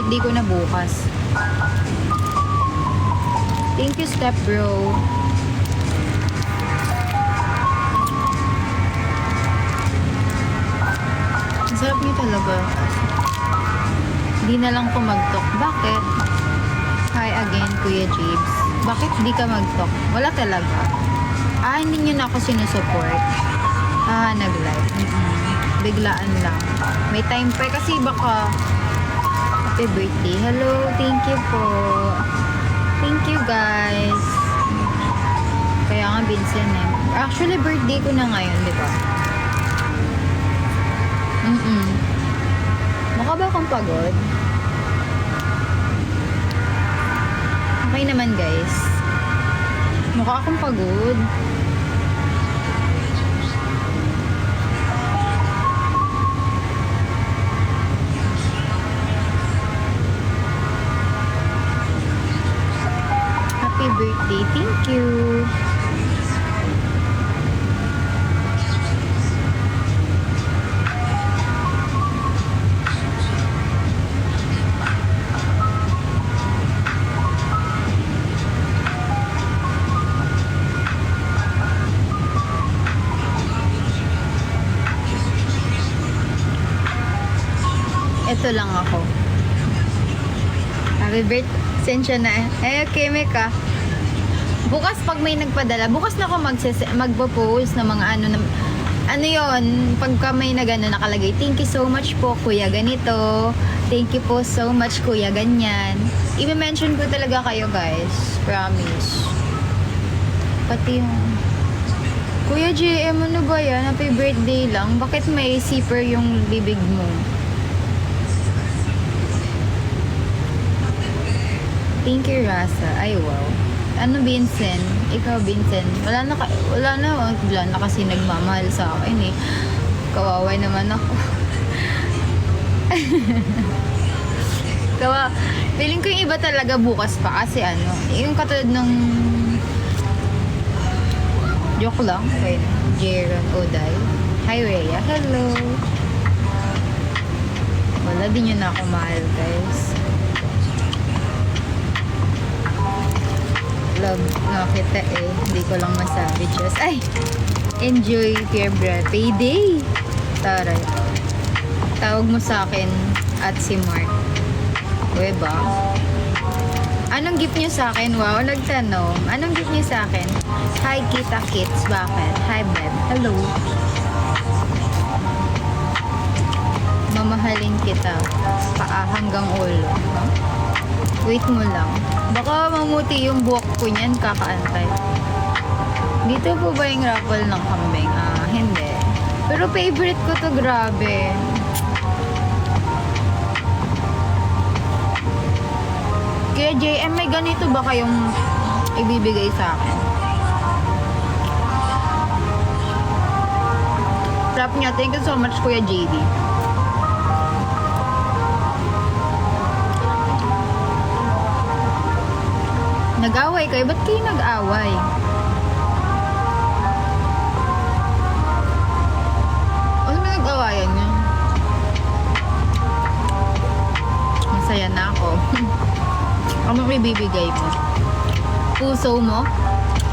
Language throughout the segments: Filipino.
Birthday ko na bukas. Thank you, step bro. Ang sarap niyo talaga. Hindi na lang ko mag-talk. Bakit? Hi again, Kuya Jibs. Bakit di ka mag-talk? Wala talaga. Hindi nyo na ako sinusupport. Nag-live. Biglaan lang. May time pa kasi baka happy birthday. Hello, thank you po. Thank you guys. Kaya nga Vincent eh. Actually, birthday ko na ngayon, di ba? Mukha ba akong pagod? Okay naman guys. Mukha akong pagod. Happy birthday. Thank you. Ito lang ako. Happy birthday. Sensya na. Okay, Meka. Bukas pag may nagpadala, bukas na ako magpo-post ng mga ano yon, pagka may nakalagay, thank you so much po, kuya ganito. Thank you po so much, kuya ganyan. I-mention ko talaga kayo, guys. Promise. Pati yung Kuya JM, ano ba yan? Happy birthday lang. Bakit may zipper yung bibig mo? Thank you, Rasa. Ay, wow. Ano, Vincent? Ikaw, Vincent. Wala na kasi nagmamahal sa akin eh. Kawaway naman ako. Feeling ko yung iba talaga bukas pa kasi ano, yung katulad ng joke lang. Wait, Jaron Oday. Hi, Rhea. Hello. Wala din yun na ako mahal, guys. Love na kita eh. Hindi ko lang masabi. Just, enjoy your payday. Taray. Tawag mo sa akin at si Mark. Weba. Anong gift niyo sa akin? Wow, nagtanong. Anong gift niyo sa akin? Hi, Kita Kids. Bakit? Hi, Beb. Hello. Mamahalin kita. Paa hanggang ulo. Wait mo lang. Baka mamuti yung buhok ko niyan, kakaantay. Dito po ba yung raffle ng kambing? Hindi. Pero favorite ko to, grabe. Kaya JM, may ganito ba kayong ibibigay sa akin? Trap niya. Thank you so much, Kuya JD. Nag-away kayo? Ba't kayo nag-away? Ano ba nag-awayan niyo? Masaya na ako. Anong ibibigay mo? Puso mo?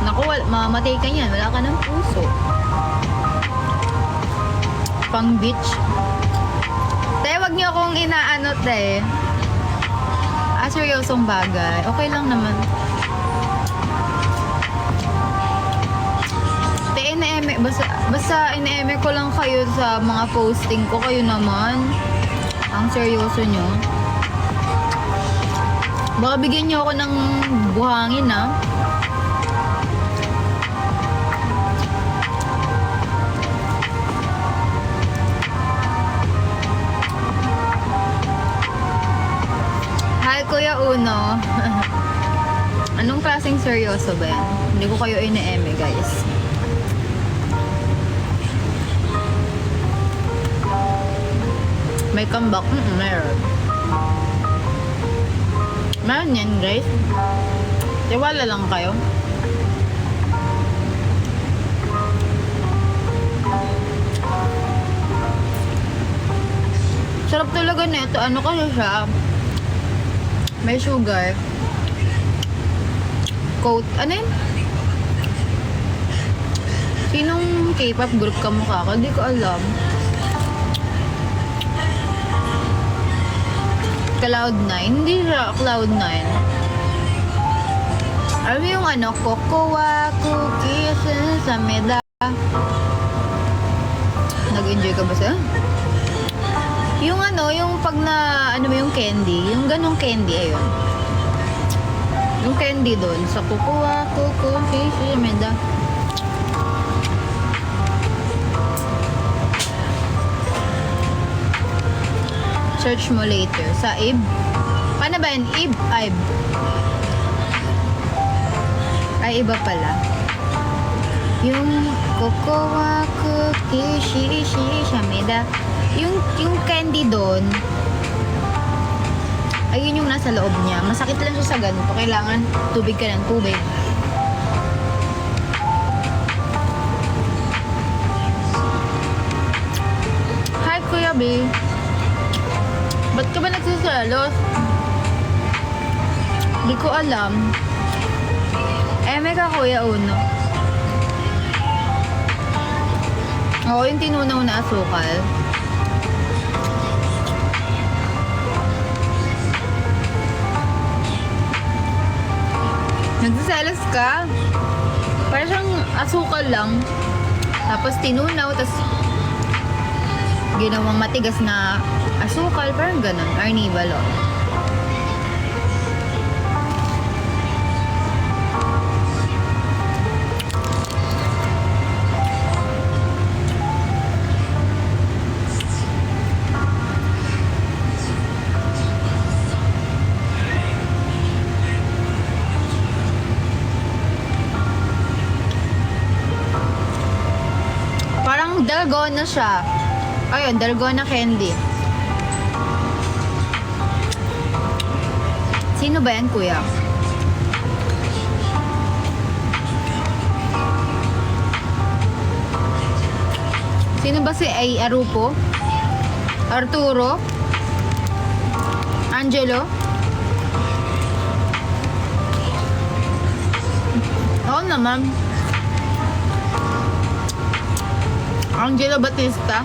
Naku, mamatay ka niyan. Wala ka ng puso. Pang beach. Te, wag niyo akong inaano, te. Seryosong bagay. Okay lang naman. Basta ine-eme ko lang kayo sa mga posting ko. Kayo naman. Ang seryoso nyo. Baka bigyan nyo ako ng buhangin, ha? Hi, Kuya Uno. Anong klaseng seryoso ba yan? Hindi ko kayo ine-eme, guys. May comeback? Meron. Meron yan, guys. Tiwala lang kayo. Sarap talaga nito. Ano kasi siya? May sugar. Coat. Ano yun? Sinong K-pop group kamukha ko? Hindi ko alam. Cloud9? Hindi siya Cloud9. Alam mo yung ano? Cocoa cookies sa meda. Nag-enjoy ka ba sa? Yung ano, yung pag na, ano mo yung candy, yung ganong candy, ayun. Yung candy doon, sa Cocoa cookies sa meda. Search mo later. Sa IB? Paano ba yun? IB? IB? Ay, iba pala. Yung Cocoa cookies shameda. Yung candy doon, ayun yung nasa loob niya. Masakit lang siya sa ganito. Kailangan tubig ka ng tubig. Hi, Kuya B. Ba't ka ba nagsiselos? Hindi ko alam. May ka Kuya Uno. Oo, yung tinunaw na asukal. Nagsiselos ka? Parang siyang asukal lang. Tapos tinunaw, tapos ginawang matigas na asukal, parang ganun. Arnibalo. Parang dalgona siya. Ayun, dalgona candy. Sino ba yan, Kuya? Sino ba si Arupo? Arturo? Angelo? Oo naman. Angelo Batista?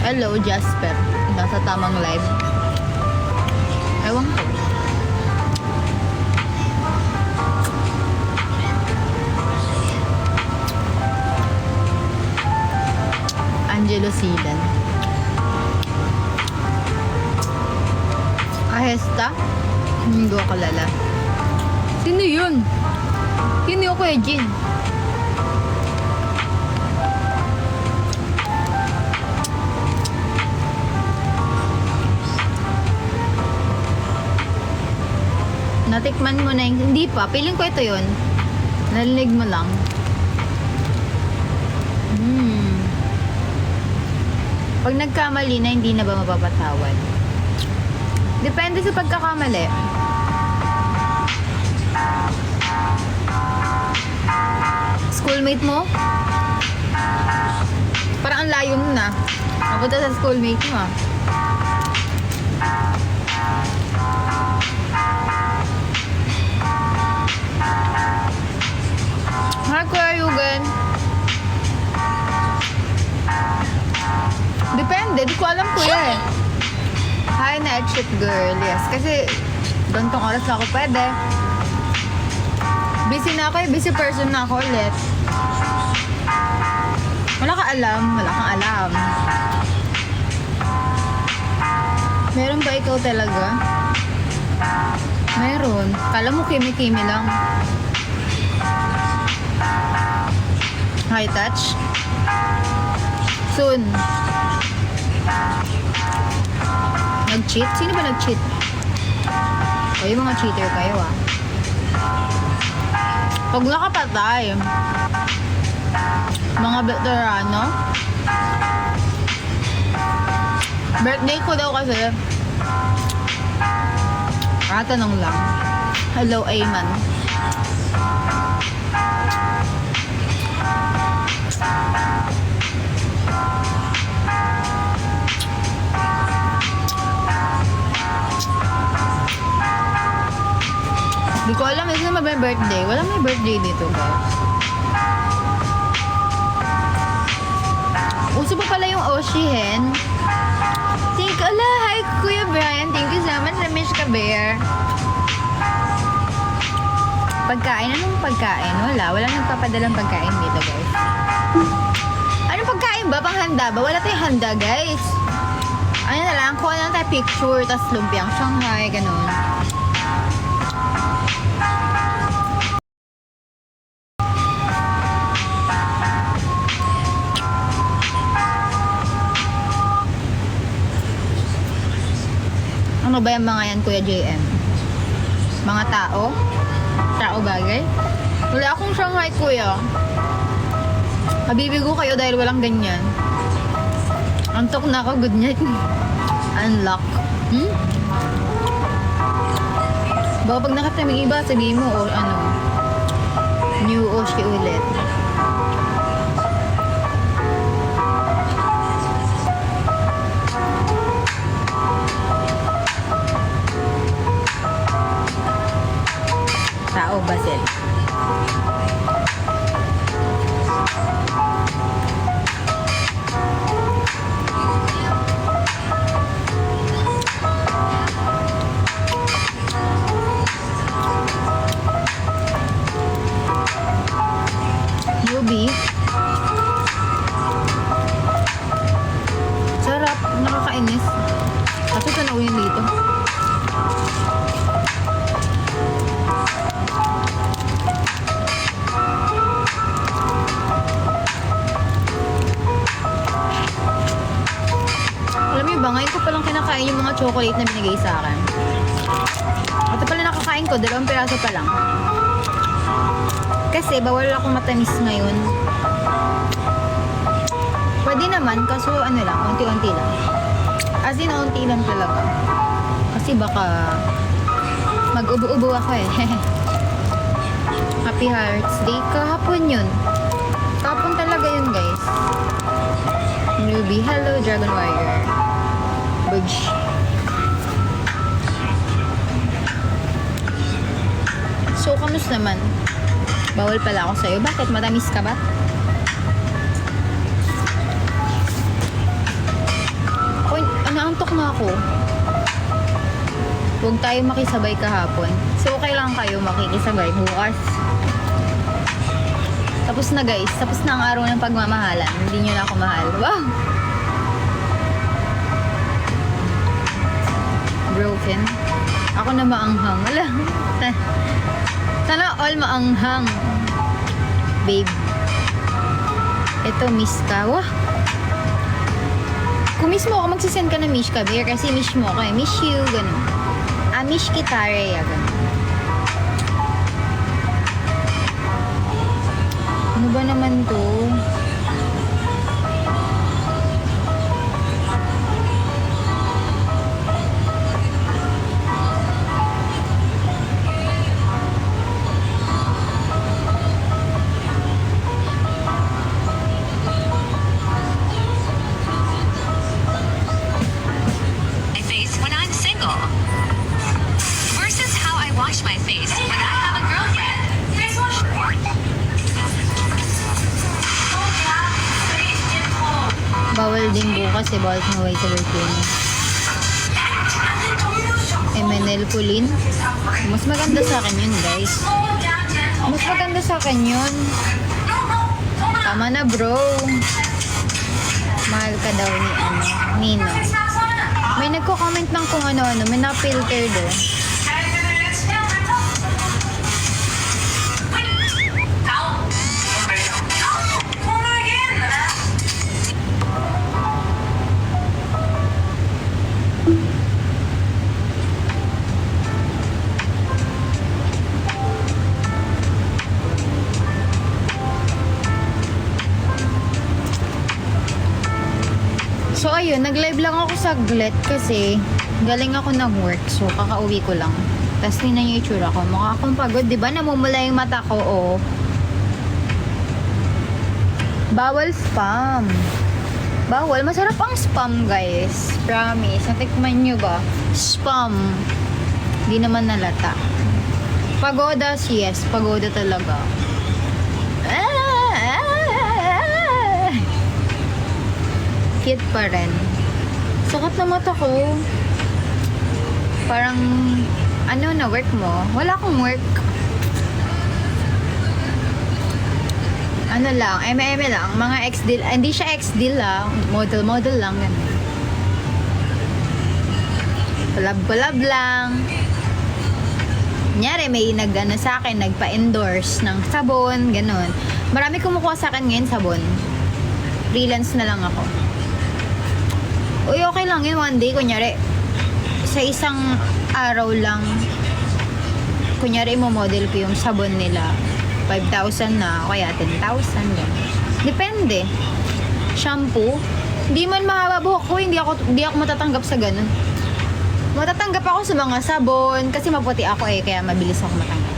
Hello, Jasper. Nasa tamang live. Ewan ko. Angelo Silan. Ahesta? Hindi ko kalala. Sino yun? Sino yung Kuya Jin? Natikman mo na yung... Hindi pa. Piling ko ito yun. Nalinig mo lang. Pag nagkamali na, hindi na ba mapapatawad? Depende sa pagkakamali. Schoolmate mo? Parang ang layo mo na. Napunta sa schoolmate mo, ah. Hi, Kuya Yugen. Depende. Di ko alam, Kuya, eh. Hi, night shift girl. Yes. Kasi, gantong oras na ako pwede. Busy na ako, eh. Busy person na ako ulit. Wala ka alam. Wala kang alam. Meron ba ikaw talaga? Meron. Kala mo kimi-kimi lang. High touch? Soon. Nag-cheat? Sino ba nag-cheat? O, yung mga cheater kayo, ah. Pag nakapatay, mga veterano, birthday ko daw kasi, tanong lang. Hello, Ayman. ka ba birthday? Walang may birthday dito, guys. Uso pa pala yung Oshihen. Hi, Kuya Brian. Thank you so much. Namiss ka, Bear. Pagkain? Anong pagkain? Walang nagpapadalang pagkain dito, guys. Anong pagkain ba? Panghanda ba? Wala tayong handa, guys. Ano na lang, kuha na lang tayo picture, tas lumpiang Shanghai, ganun. Ano ba yung mga yan, Kuya JM? Mga tao? Tao bagay? Wala akong Shanghai, Kuya. Mabibigo kayo dahil walang ganyan. Antok na ako, good night. Unlock. Baka pag nakatamig iba, sabihin mo, o ano, new Oshi ulit. Tao, Basil. Beef. Sarap. Nakakainis. Kasi tanawin dito. Alam mo ba, ngayon ko palang kinakain yung mga chocolate na binigay sa akin. Ito pala nakakain ko, 2 piraso pa lang. Kasi bawal akong matamis ngayon. Pwede naman, kaso ano lang, unti-unti lang. As in, unti lang talaga. Kasi baka mag-ubo-ubo ako eh. Happy Hearts Day. Kahapon yun. Kahapon talaga yun, guys. Ruby, hello, Dragon Warrior. Budge. So, kamus naman? Bawal pala ako sa'yo. Bakit? Matamis ka ba? Uy, naantok na ako. Huwag tayo makisabay kahapon. So, okay lang kayo makikisabay bukas. Tapos na, guys. Tapos na ang araw ng pagmamahalan. Hindi nyo na ako mahal. Wow! Broken. Ako na maanghang. Wala. Sana all maanghang. Babe. Ito, miss ka. Wah! Kung miss mo ako, magsisend ka na miss ka, Bear. Kasi miss mo ako eh. Miss you, ganun. Miss kita, Rhea, ganun. Ano ba naman to? Bawal din bukas eh. Bawal sumaway sa birthday niya. MNL Pulin. Mas maganda sa akin yun, guys. Mas maganda sa akin yun. Tama na, bro. Mahal ka daw ni Nino. May nagko-comment lang kung ano-ano. May na-filter do. So ayun, nag-live lang ako saglit kasi galing ako nag-work. So kakauwi ko lang. Tapos tingnan niyo yung itsura ko. Mukha akong pagod, di ba? Namumula yung mata ko, oh. Bawal spam. Bawal. Masarap ang spam, guys. Promise. Natikman nyo ba? Spam. Di naman nalata. Pagoda, yes. Pagoda talaga. Cute pa rin. Sakit na mata ko. Parang, ano na work mo? Wala akong work. Ano lang, eme lang. Mga ex-deal. Hindi siya ex-deal lang. Model lang. Ganun. Palab-palab lang. Kunyari, may nag-ano sa akin, nagpa-endorse ng sabon, ganun. Marami kumukuha sa akin ngayon sabon. Freelance na lang ako. Uy, okay lang yun. One day, kunyari, sa isang araw lang, kunyari, model ko yung sabon nila. 5,000 na, o kaya 10,000. Ganun. Depende. Shampoo. Hindi man mahaba buhok ko, hindi ako matatanggap sa ganun. Matatanggap ako sa mga sabon kasi maputi ako kaya mabilis ako matanggap.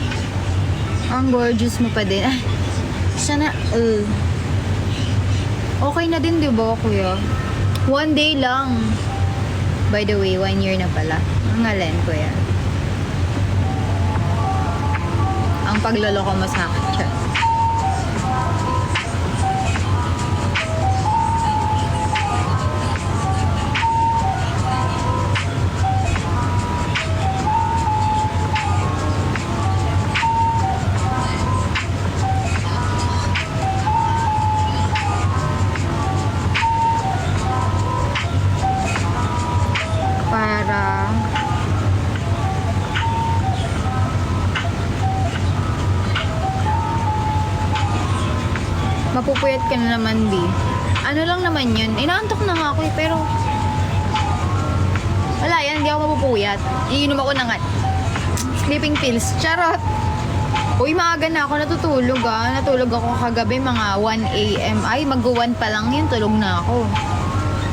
Ang gorgeous mo pa din. Ay, sana, okay na din, diba, kuya? One day lang. By the way, 1 year na pala. Ang ngalen, kuya. Ang pagloloko mo sa akin, siya. Mapupuyat ka na naman, B. Ano lang naman yun? Inaantok na nga ako pero wala yan, hindi ako mapupuyat. Iinom ako ng sleeping pills. Charot! Uy, maaga na ako natutulog Natulog ako kagabi mga 1 a.m. Ay, mag-1 pa lang yun, tulog na ako.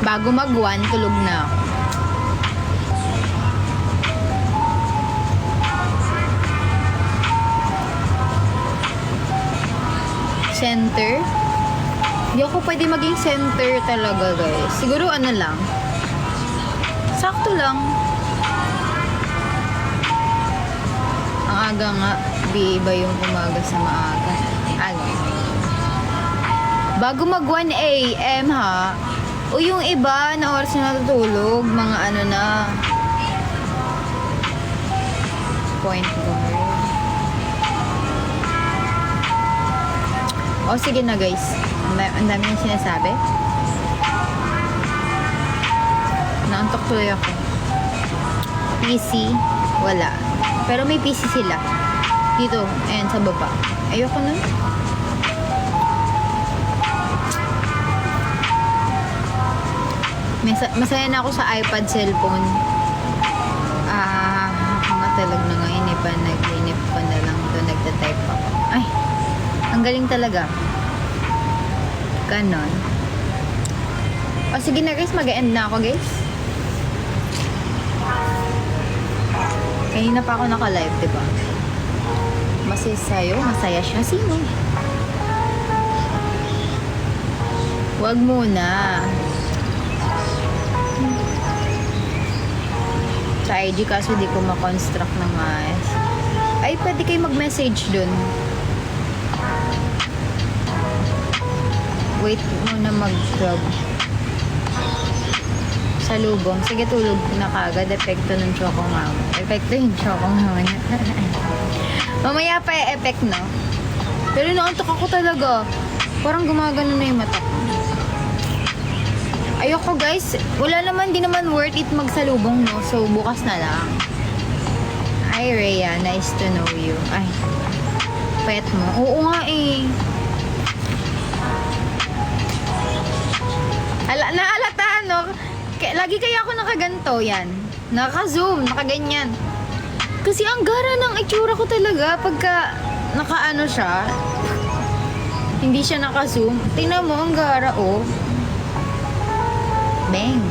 Bago mag-1, tulog na ako. Center. Hindi ako pwede maging center talaga, guys. Siguro ano lang. Sakto lang. Ang aga nga, iba yung umaga sa maaga. Ano? Bago mag 1 a.m. ha. O yung iba na oras na natutulog, mga ano na. Point guard. O, sige na, guys. Ang dami yung sinasabi. Naantok tuloy ako. PC, wala. Pero may PC sila. Dito, ayan, sa baba. Ayoko nun. Masaya na ako sa iPad cellphone. Nakakamatalog na ngayon. Nag-inip pa na lang ito. Nagtatype ako. Ay, ang galing talaga. Ganon. O sige na, guys, mag-end na ako, guys. Kanina pa ako naka-live, diba? Masaya sa'yo, masaya siya. Sino? Huwag muna. Sa IG kaso di ko ma-construct ng maayos. Ay, pwede kayo mag-message dun. Wait muna mag-job. Salubong. Sige, tulog na kagad. Epekto ng choco mama. Epekto yung choco mama niya. Mamaya pa e-effect, no? Pero naantok ako talaga. Parang gumagano na yung mata ko. Ayoko, guys. Wala naman, di naman worth it magsalubong, no? So, bukas na lang. Hi, Rhea. Nice to know you. Ay, pet mo. Oo nga eh. Naalata, no? Lagi kaya ako nakaganto, yan. Naka-zoom, nakaganyan. Kasi ang gara ng itsura ko talaga pagka naka-ano siya. Hindi siya naka-zoom. Tingnan mo, ang gara, oh. Bang.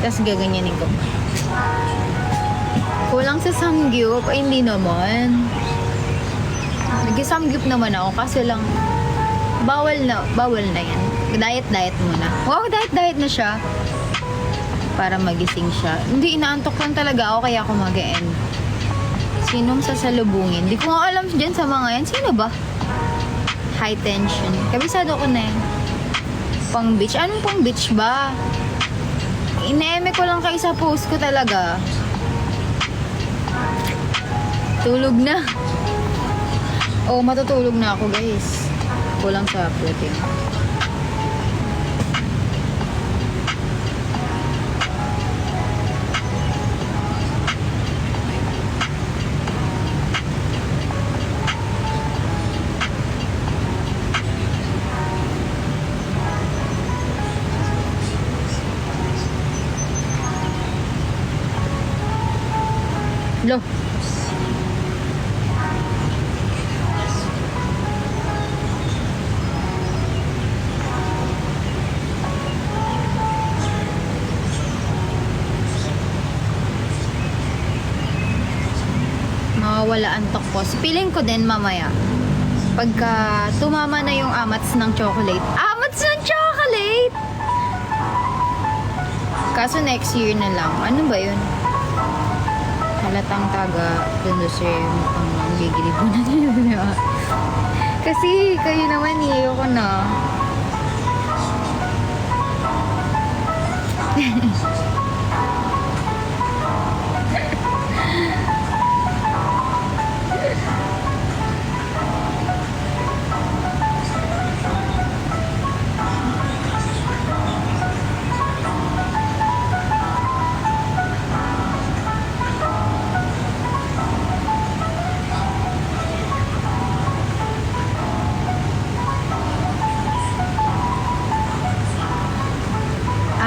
Tapos gaganyanin ko. Kulang sa samgyup. Ay, hindi naman. Nag-samgyup naman ako kasi lang bawal na yan. Diet muna. Wow, diet na siya. Para magising siya. Hindi, inaantok lang talaga ako kaya ako mag-end. Sinong sasalubungin? Di ko nga alam dyan sa mga yan. Sino ba? High tension. Kabisado ko na yan. Pang beach. Anong pang beach ba? Ine-eme ko lang kayo sa post ko talaga. Tulog na. Oh, matutulog na ako guys. Kulang sa protein. Lo. Mawawala ang tokpos. Feeling ko din mamaya. Pagka tumama na yung amats ng chocolate. Amats ng chocolate! Kaso next year na lang. Ano ba yun? Halatang taga Dundose mukhang gigilibo na nila. Kasi kayo naman ko na.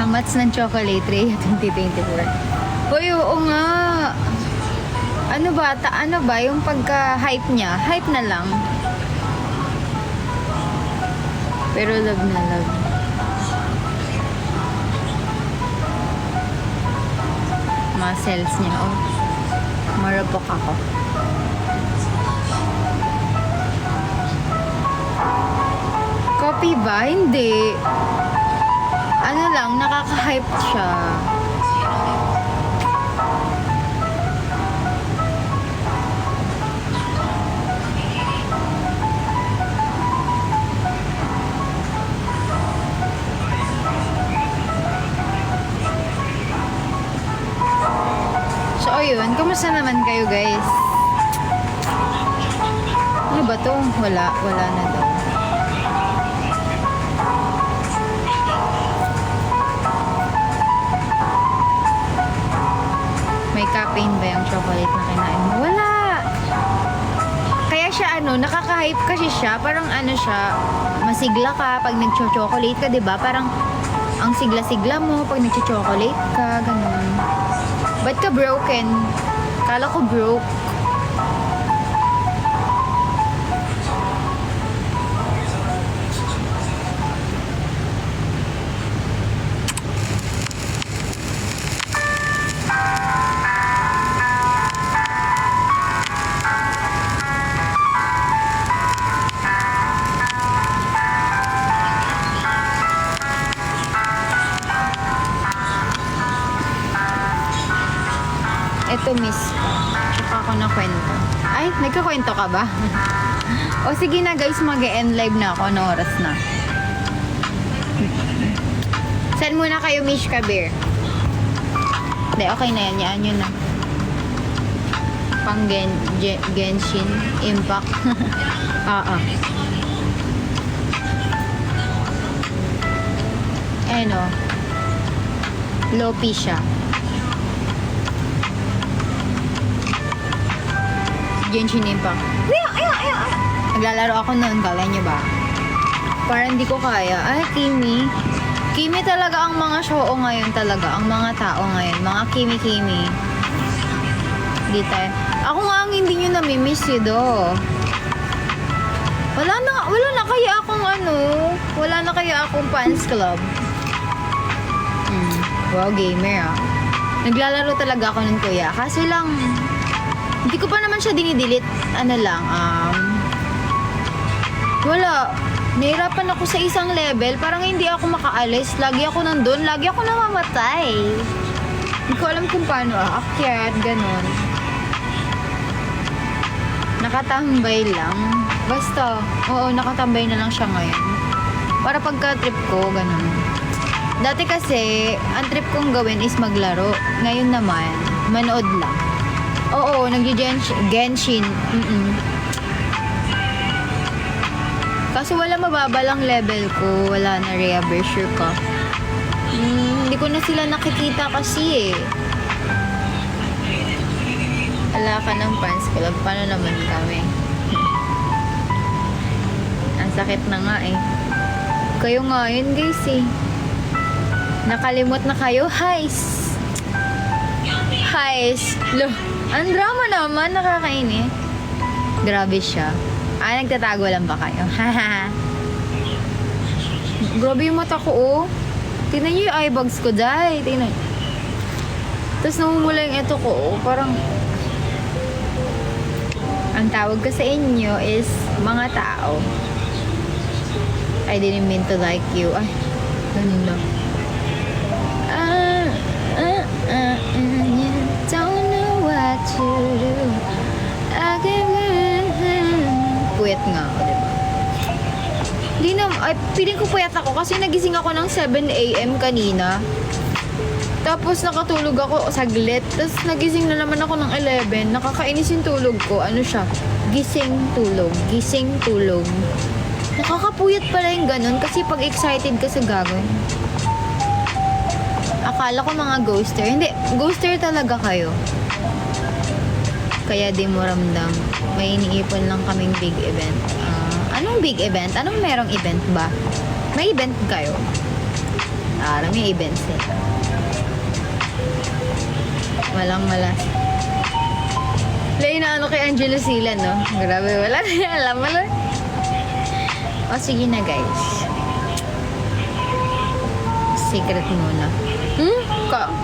Amats ng chocolate Rhea 2024. Uy, oo nga. Ano ba yung pagka-hype niya? Hype na lang. Pero love na love. Muscles niya, oh. Marupok ako. Copy ba? Hindi. Ano lang, nakaka-hype siya. So, ayun. Kamusta naman kayo, guys? Ano ba to? Wala na daw. May caffeine ba yung chocolate na kinain mo? Wala! Kaya siya nakaka-hype kasi siya. Parang siya, masigla ka pag nag-chocolate ka, diba? Parang ang sigla-sigla mo pag nag-chocolate ka, ganun. Ba't ka broken? Kala ko broke. Ito miss ko. Tsaka ako na kwento. Ay, nagkakwento ka ba? O sige na guys, mag-e-end live na ako. Ano oras na? Send muna kayo, Mish Kabir. Hindi, okay na yan. Yan yun na. Pang Genshin Impact. Ano? Lopi siya. Genshin Impact. Naglalaro ako noon, kala niyo ba? Parang hindi ko kaya. Ay, Kimi. Kimi talaga ang mga show ngayon talaga. Ang mga tao ngayon. Mga Kimi. Hindi tayo. Ako nga ang hindi nyo namimiss do. Wala na kaya akong wala na kaya akong fans club. Wow, gamer ah. Naglalaro talaga ako nun, kuya. Kasi lang, hindi ko pa naman siya dinidelete. Wala. Nahirapan ako sa isang level. Parang hindi ako makaalis. Lagi ako nandun. Lagi ako namamatay. Hindi ko alam kung paano aakyat. Ganon. Nakatambay lang. Basta, oo, nakatambay na lang siya ngayon. Para pagka-trip ko, ganun. Dati kasi, ang trip kong gawin is maglaro. Ngayon naman, manood lang. Oo, nag-Genshin. Kaso wala mababalang level ko. Wala na, Rhea Berkshire ka. Hindi ko na sila nakikita kasi eh. Wala ka ng fans club. Paano naman kami? Ang sakit na nga eh. Kayo nga yun guys eh. Nakalimot na kayo. Heis! Lo, ang drama naman. Nakakaini. Grabe siya. Nagtatago lang ba kayo? Haha. Grabe yung mata ko oh. Tingnan nyo yung eye bags ko dahil. Tingnan. Tapos namumula yung ito ko oh. Parang ang tawag ko sa inyo is mga tao. I didn't mean to like you. Ay, ganun lang. You don't know what to do. I Puyat nga ako, diba? Di na, ay, piling ko puyat ako kasi nagising ako ng 7 a.m. kanina. Tapos nakatulog ako saglit. Tapos nagising na naman ako ng 11. Nakakainis yung tulog ko. Ano siya? Gising, tulog. Gising, tulog. Nakakapuyat pala yung ganun kasi pag excited ka sa gagawin. Akala ko mga ghoster. Hindi, ghoster talaga kayo. Kaya di mo ramdam. May iniipon lang kaming big event. Anong big event? Anong merong event ba? May event kayo? Alam yung event sila. Walang malas. Lay na ano kay Angelo Sila, no? Grabe, wala na alam. Wala. O, sige na, guys. Secret muna.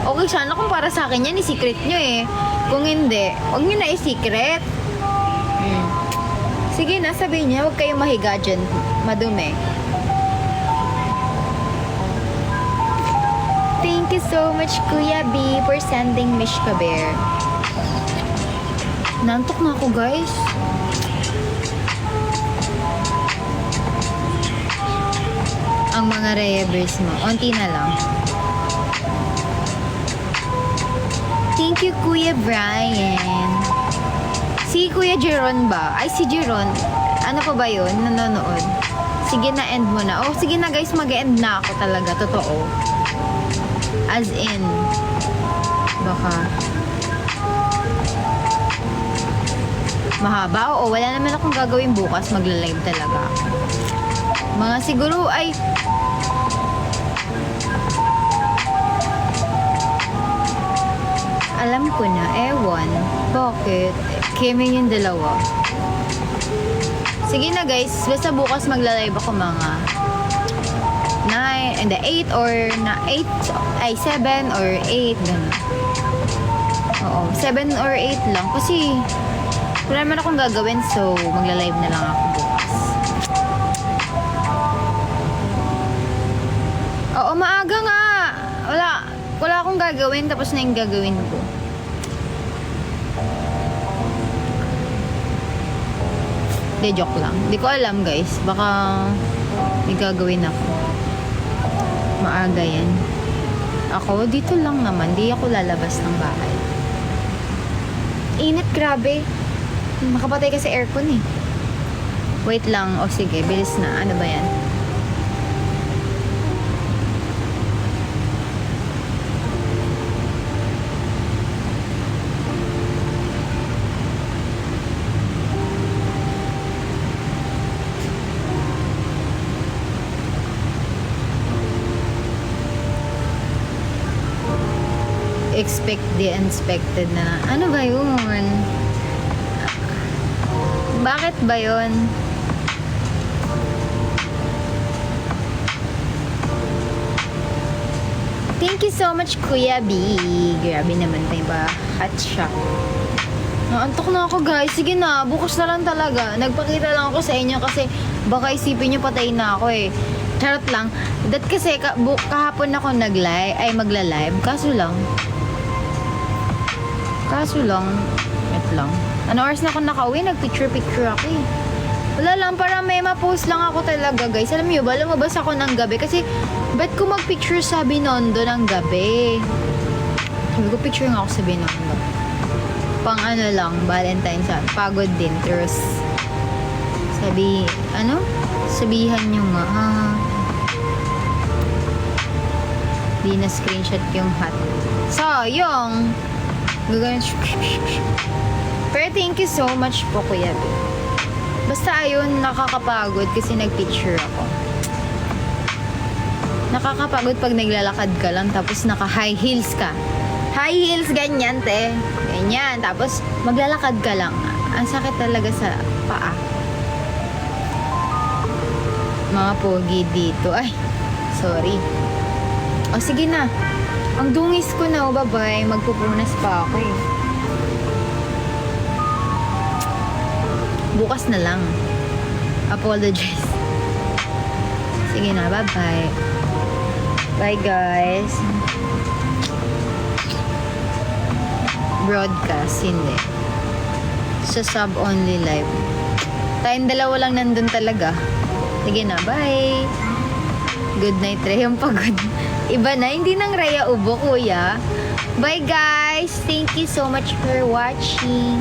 Okay, sana kung para sa akin yan, i-secret nyo eh. Kung hindi, huwag nyo na i-secret. Sige na, sabihin niya, huwag kayong mahiga dyan. Madumi. Thank you so much, Kuya B, for sending Mishka Bear. Nantok na ako, guys. Ang mga Reyebers mo. Unti na lang. Thank you, Kuya Brian. Si Kuya Jeron ba? Ay, si Jeron. Ano pa ba yun? Nanonood. Sige na, end mo na. Oh, sige na, guys. Mag-end na ako talaga. Totoo. As in, baka mahaba. Oo, wala naman akong gagawin bukas. Magla-live talaga. Mga siguro ay alam ko na, ewan. Bakit? Kemi yung dalawa. Sige na guys, basta bukas magla-live ako mga 9, and 8 or 8, ay 7 or 8, ganun. Oo, 7 or 8 lang. Kasi wala naman akong gagawin, so magla-live na lang ako bukas. Oo, maaga nga. Wala akong gagawin, tapos na yung gagawin ko. Hindi, joke lang. Hindi ko alam, guys. Baka may gagawin ako. Maaga yan. Ako, dito lang naman. Di ako lalabas ng bahay. Init, grabe. Makapatay kasi aircon eh. Wait lang. O sige, bilis na. Ano ba yan? Expect the unexpected na. Ano ba yun? Bakit ba yun? Thank you so much, Kuya B. Grabe naman tayo ba? Hot shock. Naantok na ako, guys. Sige na, bukas na lang talaga. Nagpakita lang ako sa inyo kasi baka isipin nyo patay na ako eh. Charot lang. That kasi kahapon ako magla-live. Kaso lang, Wait lang. Ano oras na ako nakauwi? Nag-picture-picture ako eh. Wala lang, para may ma-post lang ako talaga, guys. Alam niyo ba, lumabas ako ng gabi kasi ba't ko mag-picture sa Binondo ng gabi? Sabi ko, picture nga ako sa Binondo. Pang ano lang, Valentine's. Pagod din, terus sabi, ano? Sabihan nyo nga, ha? Di na screenshot yung hat. So, yung gagawin. Pero thank you so much po, Kuya B. Basta ayun, nakakapagod kasi nagpicture ako. Nakakapagod pag naglalakad ka lang tapos naka-high heels ka. High heels, ganyan, te. Ganyan. Tapos maglalakad ka lang. Ang sakit talaga sa paa. Mga pogi dito. Ay, sorry. O, sige na. Ang dungis ko na, oh, bye-bye. Magpupunas pa ako eh. Bukas na lang. Apologize. Sige na, bye-bye. Bye, guys. Broadcast, hindi. Sa sub-only live. Tayong dalawa lang nandun talaga. Sige na, bye. Good night, Rhea. Yung pagod. Iba na, hindi nang Rhea ubo, kuya. Bye, guys. Thank you so much for watching.